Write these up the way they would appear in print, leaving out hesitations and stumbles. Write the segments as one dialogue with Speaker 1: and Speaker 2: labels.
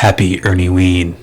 Speaker 1: Happy Ernieween.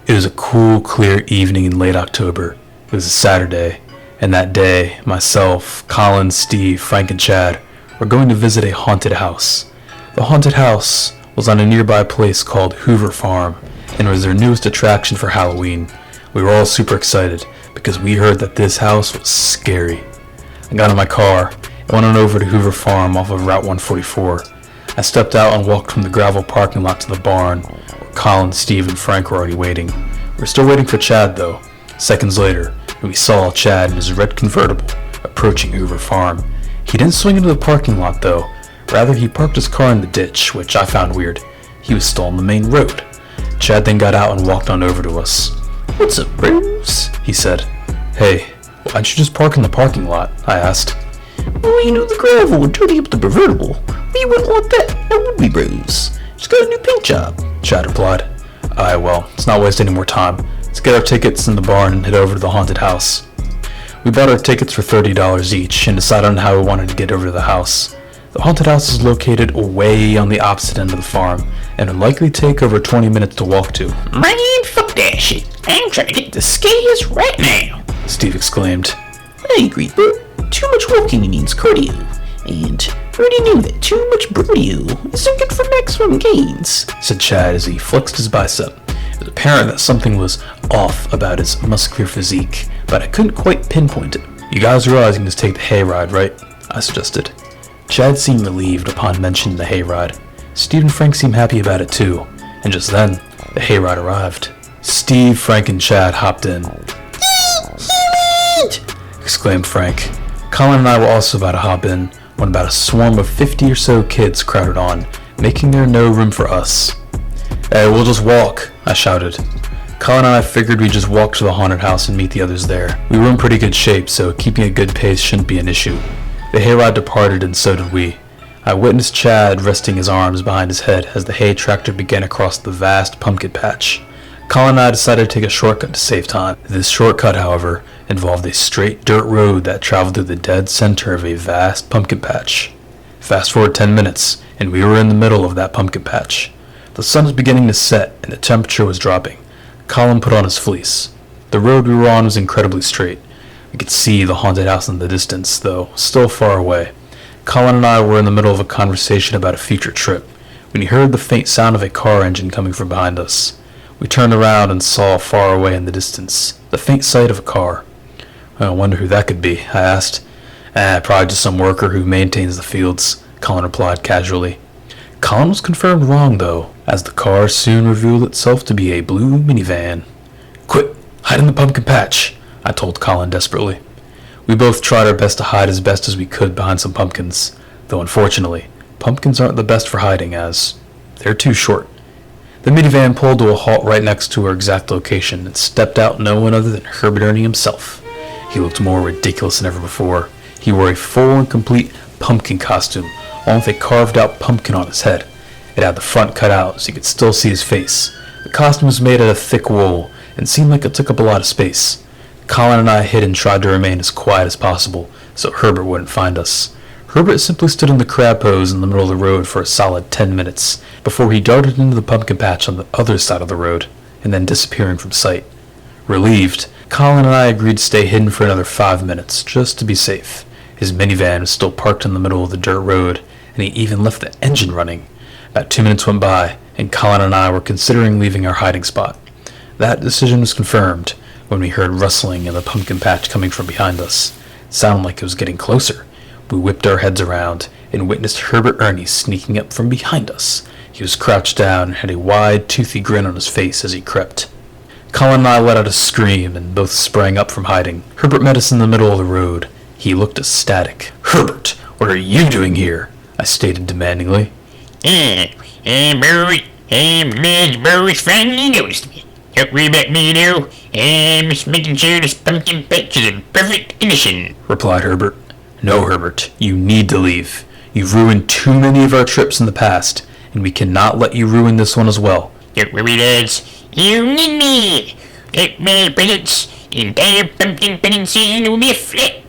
Speaker 1: It was a cool, clear evening in late October. It was a Saturday, and that day, myself, Colin, Steve, Frank, and Chad were going to visit a haunted house. The haunted house was on a nearby place called Hoover Farm, and was their newest attraction for Halloween. We were all super excited because we heard that this house was scary. I got in my car and went on over to Hoover Farm off of Route 144. I stepped out and walked from the gravel parking lot to the barn, where Colin, Steve, and Frank were already waiting. We were still waiting for Chad, though. Seconds later, we saw Chad in his red convertible approaching Hoover Farm. He didn't swing into the parking lot, though. Rather, he parked his car in the ditch, which I found weird. He was still on the main road. Chad then got out and walked on over to us. "What's up, bros?" he said. "Hey, why'd you just park in the parking lot?" I asked.
Speaker 2: "Well, the gravel would dirty up the convertible. We wouldn't want that, now would we, bros? Just got a new paint job,"
Speaker 1: Chad replied. "Alright, well, let's not waste any more time. Let's get our tickets in the barn and head over to the haunted house." We bought our tickets for $30 each and decided on how we wanted to get over to the house. The haunted house is located way on the opposite end of the farm, and would likely take over 20 minutes to walk to.
Speaker 2: "Man, fuck that shit. I'm trying to get the skiers right now,"
Speaker 1: Steve exclaimed.
Speaker 2: "I agree, bro. Too much walking means cardio. And I already knew that too much cardio isn't good for maximum gains,"
Speaker 1: said Chad as he flexed his bicep. It was apparent that something was off about his muscular physique, but I couldn't quite pinpoint it. "You guys realize you can just take the hayride, right?" I suggested. Chad seemed relieved upon mentioning the hayride. Steve and Frank seemed happy about it too, and just then, the hayride arrived. Steve, Frank, and Chad hopped in. Exclaimed Frank. Colin and I were also about to hop in when about a swarm of 50 or so kids crowded on, making there no room for us. "Hey, we'll just walk," I shouted. Colin and I figured we'd just walk to the haunted house and meet the others there. We were in pretty good shape, so keeping a good pace shouldn't be an issue. The hayride departed, and so did we. I witnessed Chad resting his arms behind his head as the hay tractor began across the vast pumpkin patch. Colin and I decided to take a shortcut to save time. This shortcut, however, involved a straight dirt road that traveled through the dead center of a vast pumpkin patch. Fast forward 10 minutes, and we were in the middle of that pumpkin patch. The sun was beginning to set, and the temperature was dropping. Colin put on his fleece. The road we were on was incredibly straight. We could see the haunted house in the distance, though still far away. Colin and I were in the middle of a conversation about a future trip when he heard the faint sound of a car engine coming from behind us. We turned around and saw far away in the distance the faint sight of a car. "I wonder who that could be," I asked. Probably just some worker who maintains the fields," Colin replied casually. Colin was confirmed wrong, though, as the car soon revealed itself to be a blue minivan. "Quick, hide in the pumpkin patch," I told Colin desperately. We both tried our best to hide as best as we could behind some pumpkins, though unfortunately, pumpkins aren't the best for hiding as they're too short. The minivan pulled to a halt right next to our exact location and stepped out no one other than Herbert Ernie himself. He looked more ridiculous than ever before. He wore a full and complete pumpkin costume, all with a carved-out pumpkin on his head. It had the front cut out so you could still see his face. The costume was made out of thick wool and seemed like it took up a lot of space. Colin and I hid and tried to remain as quiet as possible so Herbert wouldn't find us. Herbert simply stood in the crab pose in the middle of the road for a solid 10 minutes before he darted into the pumpkin patch on the other side of the road and then disappearing from sight. Relieved, Colin and I agreed to stay hidden for another 5 minutes just to be safe. His minivan was still parked in the middle of the dirt road, and he even left the engine running. About 2 minutes went by, and Colin and I were considering leaving our hiding spot. That decision was confirmed when we heard rustling in the pumpkin patch coming from behind us. It sounded like it was getting closer. We whipped our heads around and witnessed Herbert Ernie sneaking up from behind us. He was crouched down and had a wide, toothy grin on his face as he crept. Colin and I let out a scream and both sprang up from hiding. Herbert met us in the middle of the road. He looked ecstatic. "Herbert, what are you doing here?" I stated demandingly.
Speaker 2: Boris finally noticed me. Don't worry about me, though. I'm just making sure this pumpkin patch is in perfect condition,"
Speaker 1: replied Herbert. "No, Herbert, you need to leave. You've ruined too many of our trips in the past, and we cannot let you ruin this one as well."
Speaker 2: "Don't worry, lads. You need me. Get my presents. The entire pumpkin petting season will be a flip.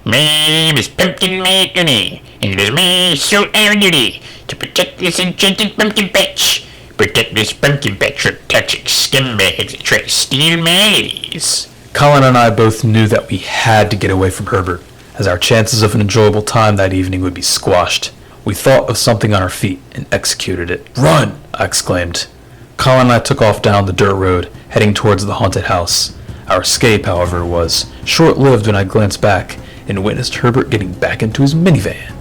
Speaker 2: My name is Pumpkin Ernie, and it is my sole iron duty to protect this enchanted pumpkin patch. Protect this pumpkin patch from toxic scumbags that try to steal my ideas.
Speaker 1: Colin and I both knew that we had to get away from Herbert, as our chances of an enjoyable time that evening would be squashed. We thought of something on our feet and executed it. "Run!" I exclaimed. Colin and I took off down the dirt road, heading towards the haunted house. Our escape, however, was short-lived when I glanced back and witnessed Herbert getting back into his minivan.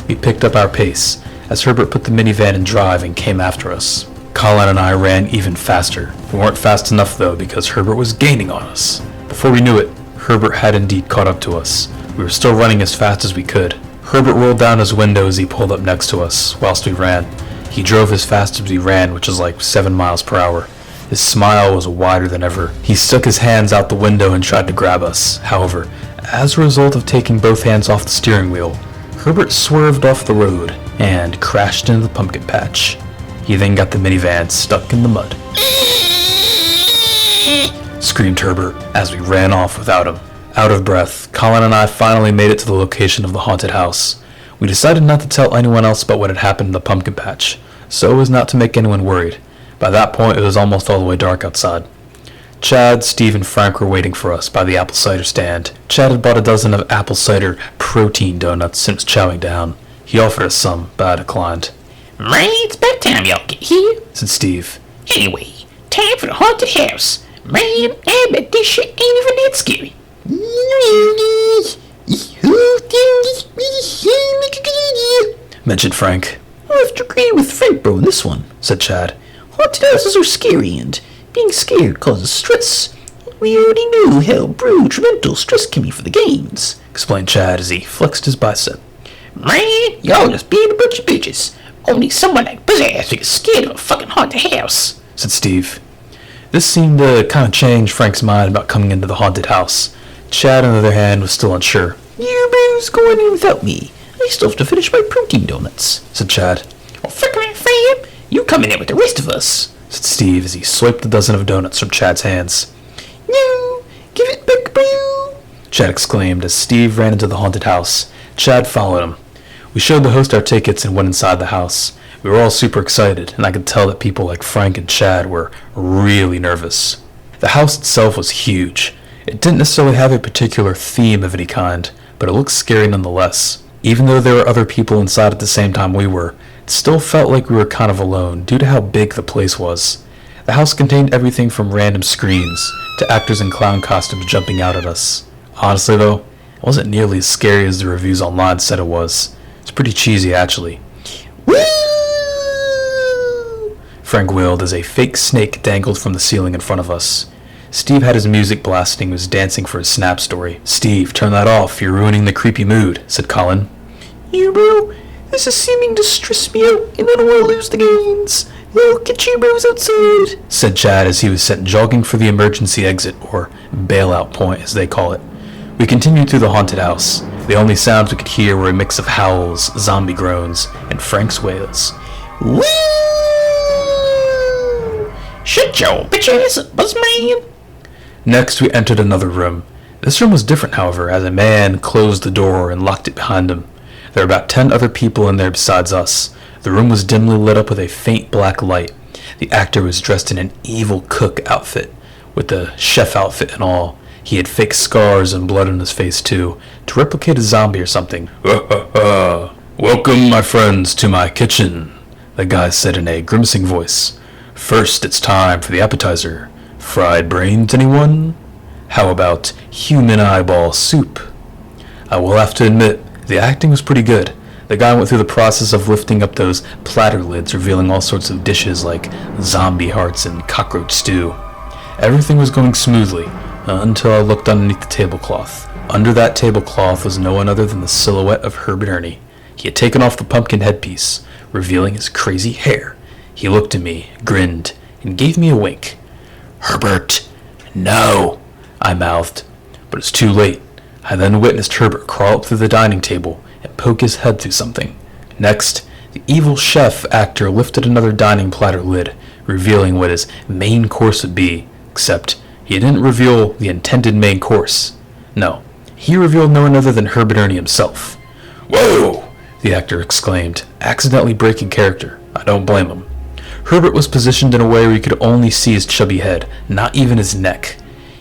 Speaker 1: We picked up our pace as Herbert put the minivan in drive and came after us. Colin and I ran even faster. We weren't fast enough, though, because Herbert was gaining on us. Before we knew it, Herbert had indeed caught up to us. We were still running as fast as we could. Herbert rolled down his window as he pulled up next to us, whilst we ran. He drove as fast as we ran, which was like 7 miles per hour. His smile was wider than ever. He stuck his hands out the window and tried to grab us. However, as a result of taking both hands off the steering wheel, Herbert swerved off the road and crashed into the pumpkin patch. He then got the minivan stuck in the mud. Screamed Herbert as we ran off without him. Out of breath, Colin and I finally made it to the location of the haunted house. We decided not to tell anyone else about what had happened in the pumpkin patch, so as not to make anyone worried. By that point, it was almost all the way dark outside. Chad, Steve, and Frank were waiting for us by the apple cider stand. Chad had bought a dozen of apple cider protein donuts and was chowing down. He offered us some, but I declined.
Speaker 2: "Man, it's about time y'all get here,"
Speaker 1: said Steve.
Speaker 2: "Anyway, time for the haunted house. Man, I bet this shit ain't even that scary."
Speaker 1: Mentioned Frank.
Speaker 3: "I have to agree with Frank, bro, on this one,"
Speaker 1: said Chad.
Speaker 3: "Haunted houses are scary, and being scared causes stress. We already knew how detrimental stress can be for the games,"
Speaker 1: Explained Chad as he flexed his bicep.
Speaker 2: "Man, y'all just being a bunch of bitches. Only someone like Buzzass who gets scared of a fucking haunted house,"
Speaker 1: said Steve. This seemed to kind of change Frank's mind about coming into the haunted house. Chad, on the other hand, was still unsure.
Speaker 3: "You bro's going in without me. I still have to finish my protein donuts,"
Speaker 1: said Chad.
Speaker 2: "Well, fuck me, fam. You come in there with the rest of us,"
Speaker 1: said Steve as he swiped a dozen of donuts from Chad's hands.
Speaker 3: "No, give it back, bro,"
Speaker 1: Chad exclaimed as Steve ran into the haunted house. Chad followed him. We showed the host our tickets and went inside the house. We were all super excited, and I could tell that people like Frank and Chad were really nervous. The house itself was huge. It didn't necessarily have a particular theme of any kind, but it looked scary nonetheless. Even though there were other people inside at the same time we were, it still felt like we were kind of alone due to how big the place was. The house contained everything from random screams to actors in clown costumes jumping out at us. Honestly though, it wasn't nearly as scary as the reviews online said it was. It's pretty cheesy actually.
Speaker 3: "Woo!"
Speaker 1: Frank wailed as a fake snake dangled from the ceiling in front of us. Steve had his music blasting and was dancing for his snap story. "Steve, turn that off. You're ruining the creepy mood," said Colin.
Speaker 3: "You, bro, this is seeming to stress me out, and I don't want to lose the gains. I'll get you bros outside,"
Speaker 1: said Chad as he was sent jogging for the emergency exit, or bailout point as they call it. We continued through the haunted house. The only sounds we could hear were a mix of howls, zombie groans, and Frank's wails.
Speaker 3: "Woo!
Speaker 2: "Shut your bitch ass up, Buzzman."
Speaker 1: Next, we entered another room. This room was different, however, as a man closed the door and locked it behind him. There were about 10 other people in there besides us. The room was dimly lit up with a faint black light. The actor was dressed in an evil cook outfit, with the chef outfit and all. He had fake scars and blood on his face, too, to replicate a zombie or something. "Welcome, my friends, to my kitchen," the guy said in a grimacing voice. "First, it's time for the appetizer. Fried brains, anyone? How about human eyeball soup?" I will have to admit, the acting was pretty good. The guy went through the process of lifting up those platter lids, revealing all sorts of dishes like zombie hearts and cockroach stew. Everything was going smoothly, until I looked underneath the tablecloth. Under that tablecloth was no one other than the silhouette of Herbert Ernie. He had taken off the pumpkin headpiece, revealing his crazy hair. He looked at me, grinned, and gave me a wink. "Herbert, no," I mouthed, but it's too late. I then witnessed Herbert crawl up through the dining table and poke his head through something. Next, the evil chef actor lifted another dining platter lid, revealing what his main course would be, except he didn't reveal the intended main course. No, he revealed no one other than Herbert Ernie himself. "Whoa!" the actor exclaimed, accidentally breaking character. I don't blame him. Herbert was positioned in a way where you could only see his chubby head, not even his neck.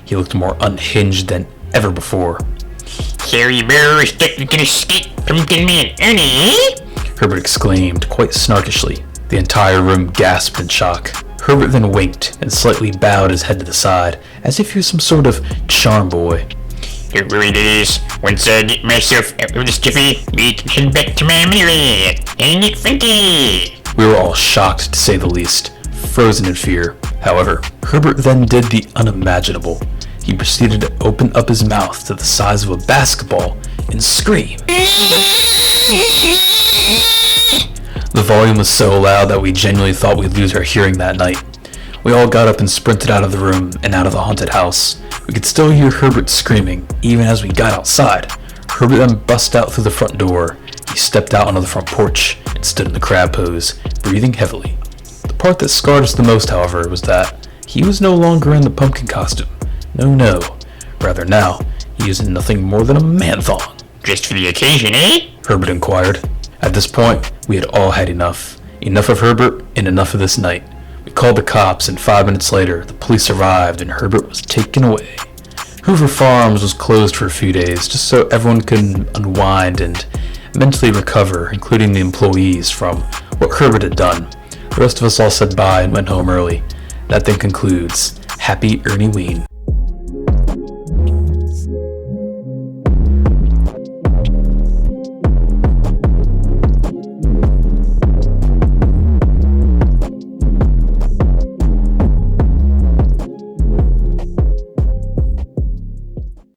Speaker 1: He looked more unhinged than ever before.
Speaker 2: Sorry, bro, stuck in a skate, Pumpkin Man Ernie, eh?
Speaker 1: Herbert exclaimed, quite snarkishly. The entire room gasped in shock. Herbert then winked and slightly bowed his head to the side, as if he was some sort of charm boy.
Speaker 2: Don't worry, ladies. Once I get myself out of this jiffy, we can head back to my motherland. Ain't it funky?
Speaker 1: We were all shocked, to say the least, frozen in fear. However, Herbert then did the unimaginable. He proceeded to open up his mouth to the size of a basketball and scream. The volume was so loud that we genuinely thought we'd lose our hearing that night. We all got up and sprinted out of the room and out of the haunted house. We could still hear Herbert screaming, even as we got outside. Herbert then bust out through the front door. He stepped out onto the front porch and stood in the crab pose, breathing heavily. The part that scarred us the most, however, was that he was no longer in the pumpkin costume. No. Rather now, he was in nothing more than a man-thong.
Speaker 2: Just for the occasion, eh?
Speaker 1: Herbert inquired. At this point, we had all had enough. Enough of Herbert and enough of this night. We called the cops, and 5 minutes later, the police arrived and Herbert was taken away. Hoover Farms was closed for a few days, just so everyone could unwind and mentally recover, including the employees, from what Herbert had done. The rest of us all said bye and went home early. That then concludes Happy Ernieween.